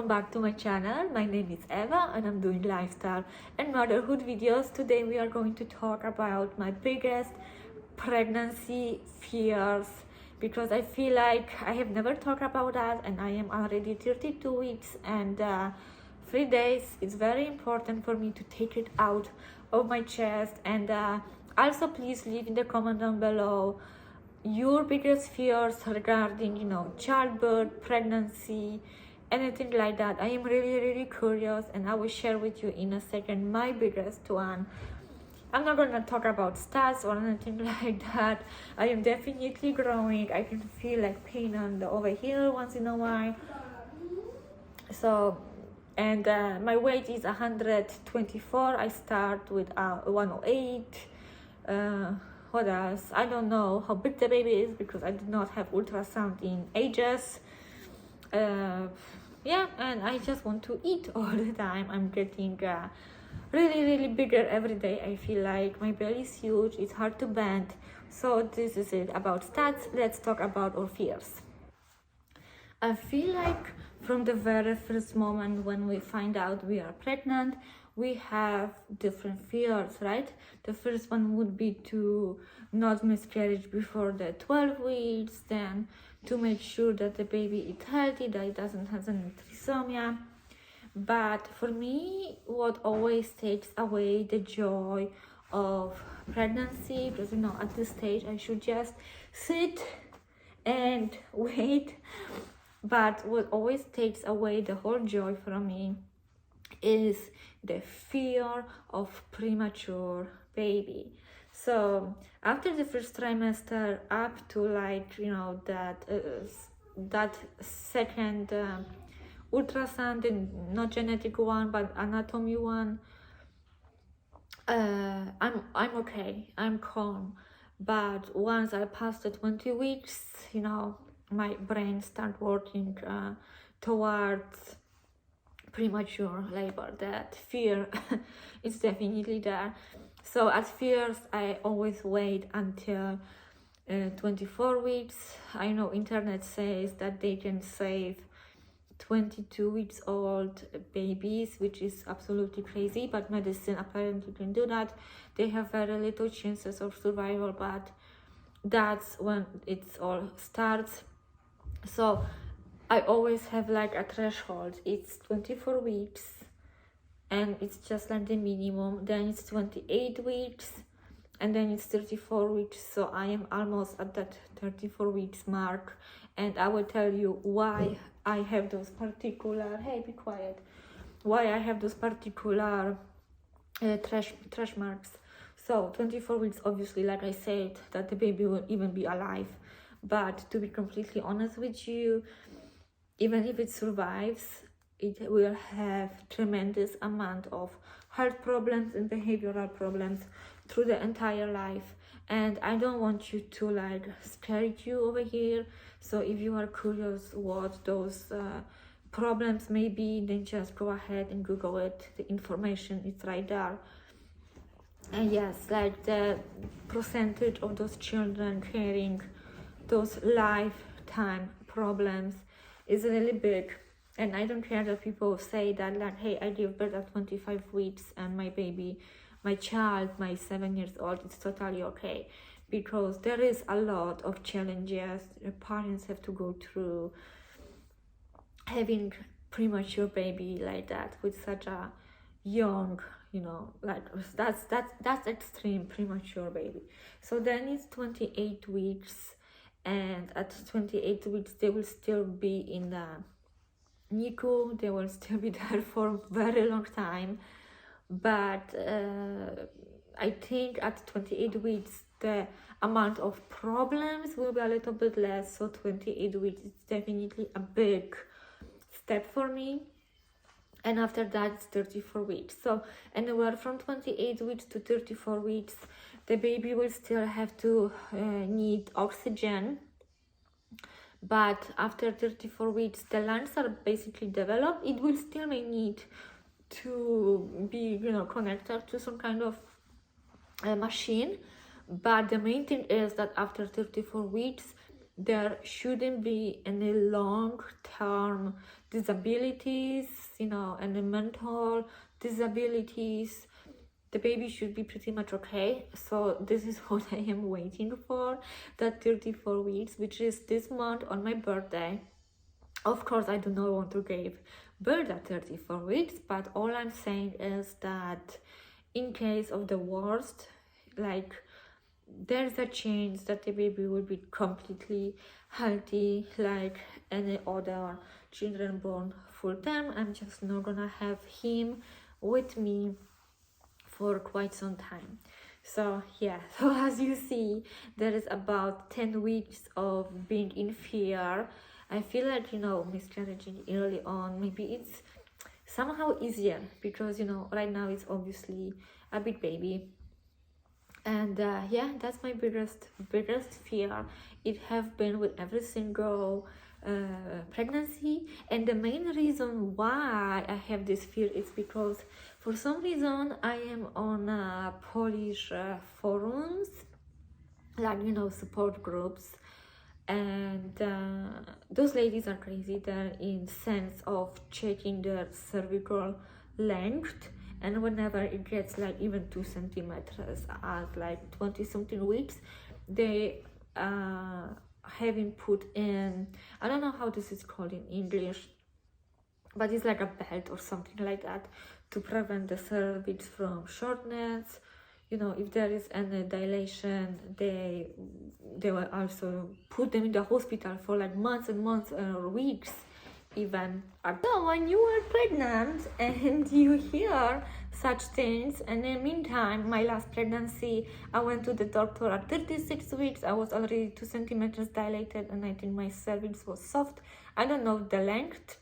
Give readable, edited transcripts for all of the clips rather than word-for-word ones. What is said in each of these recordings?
back to my channel. My name is Eva and I'm doing lifestyle and motherhood videos. Today we are going to talk about my biggest pregnancy fears, because I feel like I have never talked about that, and I am already 32 weeks and 3 days. It's very important for me to take it out of my chest. And also please leave in the comment down below your biggest fears regarding, childbirth, pregnancy, anything like that. I am really curious, and I will share with you in a second my biggest one. I'm not gonna talk about stats or anything like that. I am definitely growing. I can feel like pain on the over here once in a while. So, and my weight is 124. I start with 108. What else? I don't know how big the baby is because I did not have ultrasound in ages. Yeah, and I just want to eat all the time. I'm getting really bigger every day. I feel like my belly is huge. It's hard to bend. So this is it about stats. Let's talk about our fears. I feel like from the very first moment when we find out we are pregnant, we have different fears, right? The first one would be to not miscarriage before the 12 weeks, then to make sure that the baby is healthy, that it doesn't have any trisomia. But for me, what always takes away the joy of pregnancy, because at this stage I should just sit and wait. But what always takes away the whole joy from me is the fear of premature baby. So after the first trimester up to that second ultrasound, and not genetic one but anatomy one, I'm okay, I'm calm. But once I passed the 20 weeks, my brain start working towards premature labor. That fear is definitely there. So at first I always wait until 24 weeks. I know internet says that they can save 22 weeks old babies, which is absolutely crazy, but medicine apparently can do that. They have very little chances of survival, but that's when it all starts. So I always have like a threshold. It's 24 weeks and it's just like the minimum, then it's 28 weeks, and then it's 34 weeks. So I am almost at that 34 weeks mark, and I will tell you why I have those particular, hey, be quiet, why I have those particular thresh marks. So 24 weeks, obviously, like I said, that the baby will even be alive. But to be completely honest with you, even if it survives, it will have tremendous amount of health problems and behavioral problems through the entire life. And I don't want you to scare you over here. So if you are curious what those problems may be, then just go ahead and Google it. The information is right there. And yes, like the percentage of those children carrying those lifetime problems is really big. And I don't care that people say that hey, I gave birth at 25 weeks and my baby, my child, my 7 years old, it's totally okay, because there is a lot of challenges parents have to go through having premature baby like that with such a young, that's extreme premature baby. So then it's 28 weeks, and at 28 weeks they will still be in the NICU. They will still be there for a very long time. But I think at 28 weeks the amount of problems will be a little bit less. So 28 weeks is definitely a big step for me. And after that it's 34 weeks. So anywhere from 28 weeks to 34 weeks, the baby will still have to need oxygen. But after 34 weeks, the lungs are basically developed. It will still may need to be, connected to some kind of machine. But the main thing is that after 34 weeks, there shouldn't be any long-term disabilities, any mental disabilities. The baby should be pretty much okay. So this is what I am waiting for, that 34 weeks, which is this month on my birthday. Of course, I do not want to give birth at 34 weeks, but all I'm saying is that in case of the worst, like, there's a chance that the baby will be completely healthy like any other children born full term. I'm just not gonna have him with me for quite some time. So yeah, so as you see, there is about 10 weeks of being in fear. I feel like, miscarriaging early on, maybe it's somehow easier because, right now it's obviously a big baby. And yeah, that's my biggest fear. It have been with every single pregnancy. And the main reason why I have this fear is because for some reason I am on Polish forums, like, support groups, and those ladies are crazy. They're in sense of checking their cervical length, and whenever it gets like even 2 centimeters at like 20 something weeks, they having put in, I don't know how this is called in English, but it's like a belt or something like that to prevent the cervix from shortness. If there is any dilation, they will also put them in the hospital for like months and months or weeks even. So when you are pregnant and you hear such things, and in the meantime, my last pregnancy, I went to the doctor at 36 weeks. I was already 2 centimeters dilated, and I think my cervix was soft. I don't know the length,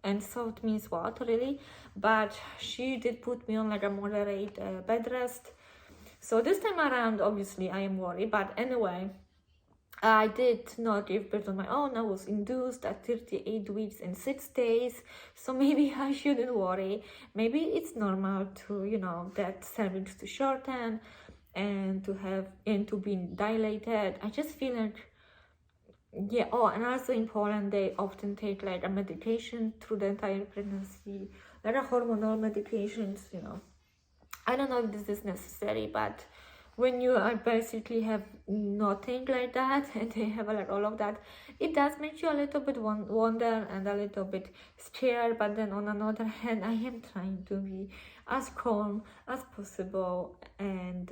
and soft means what really, but she did put me on like a moderate bed rest. So this time around, obviously, I am worried. But anyway, I did not give birth on my own. I was induced at 38 weeks and 6 days. So maybe I shouldn't worry. Maybe it's normal to, that cervix to shorten and to be dilated. I just feel like, yeah. Oh, and also in Poland, they often take like a medication through the entire pregnancy, like a hormonal medications. I don't know if this is necessary, but when you are basically have nothing like that and they have like all of that, it does make you a little bit wonder and a little bit scared. But then on another hand, I am trying to be as calm as possible and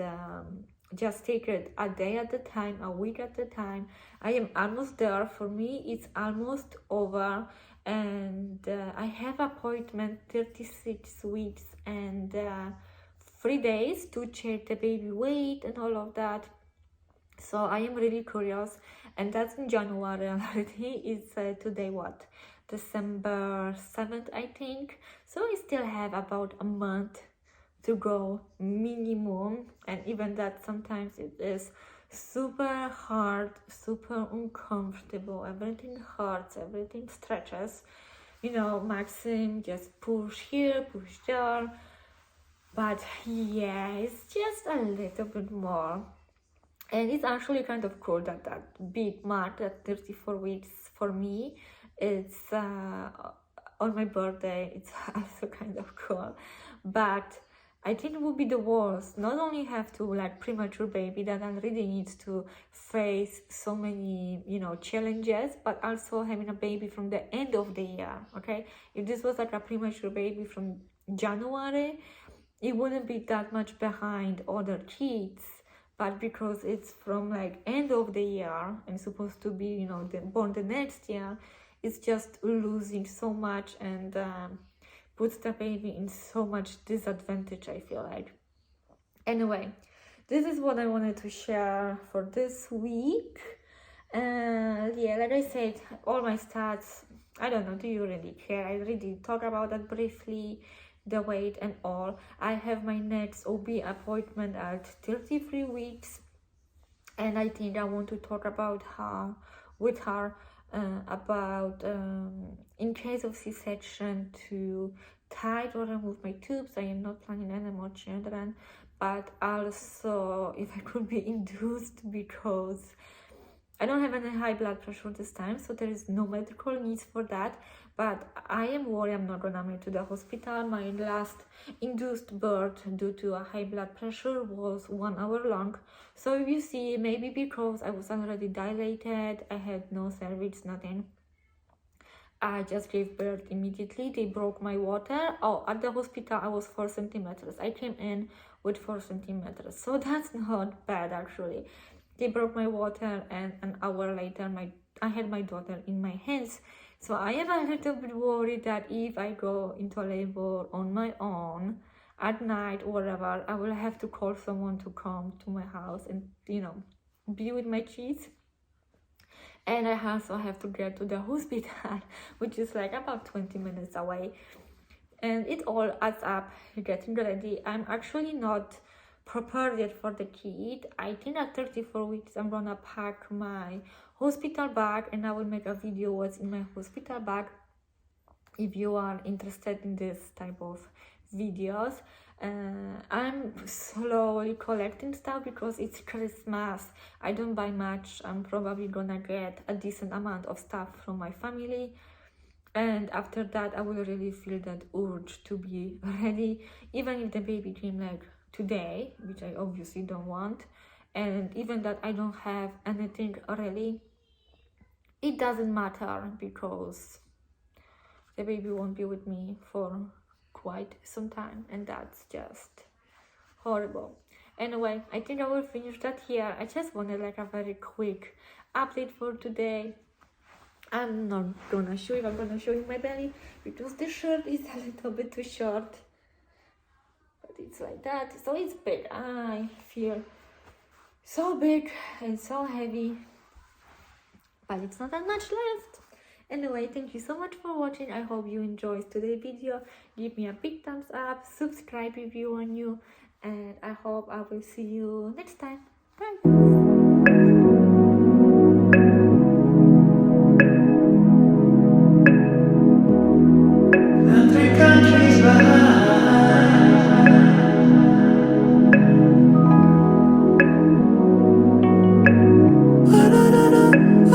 just take it a day at a time, a week at a time. I am almost there. For me, it's almost over, and I have appointment 36 weeks and 3 days to check the baby weight and all of that. So I am really curious, and that's in January already. It's today what, December 7th, I think. So I still have about a month to go minimum, and even that sometimes it is super hard, super uncomfortable. Everything hurts, everything stretches. Maxim just push here, push there. But yeah, it's just a little bit more. And it's actually kind of cool that big mark, that 34 weeks for me, it's on my birthday. It's also kind of cool. But I think it would be the worst. Not only have to like premature baby that already needs to face so many, challenges, but also having a baby from the end of the year, okay? If this was like a premature baby from January, it wouldn't be that much behind other kids, but because it's from like end of the year and supposed to be, born the next year, it's just losing so much and puts the baby in so much disadvantage, I feel like. Anyway, this is what I wanted to share for this week. Yeah, like I said, all my stats, I don't know, do you really care? I already talked about that briefly, the weight and all. I have my next OB appointment at 33 weeks, and I think I want to talk about with her about in case of C-section to tie or remove my tubes. I am not planning any more children, but also if I could be induced, because I don't have any high blood pressure this time, so there is no medical needs for that. But I am worried I'm not gonna make it to the hospital. My last induced birth due to a high blood pressure was 1 hour long. So if you see, maybe because I was already dilated, I had no cervix, nothing. I just gave birth immediately. They broke my water. Oh, at the hospital I was 4 centimeters. I came in with 4 centimeters, so that's not bad actually. They broke my water, and an hour later I had my daughter in my hands. So I am a little bit worried that if I go into labor on my own at night or whatever, I will have to call someone to come to my house and, you know, be with my kids. And I also have to get to the hospital, which is like about 20 minutes away. And it all adds up, getting ready. I'm actually not prepared yet for the kid. I think at 34 weeks I'm gonna pack my hospital bag, and I will make a video what's in my hospital bag if you are interested in this type of videos. I'm slowly collecting stuff because it's Christmas. I don't buy much. I'm probably gonna get a decent amount of stuff from my family, and after that I will really feel that urge to be ready, even if the baby came like today, which I obviously don't want, and even that I don't have anything really, it doesn't matter because the baby won't be with me for quite some time, and that's just horrible. Anyway, I think I will finish that here. I just wanted like a very quick update for today. I'm not gonna show you, I'm gonna show you my belly because the shirt is a little bit too short, but it's like that, so it's big. I feel so big and so heavy, but it's not that much left. Anyway, thank you so much for watching. I hope you enjoyed today's video. Give me a big thumbs up, subscribe if you are new, and I hope I will see you next time. Bye.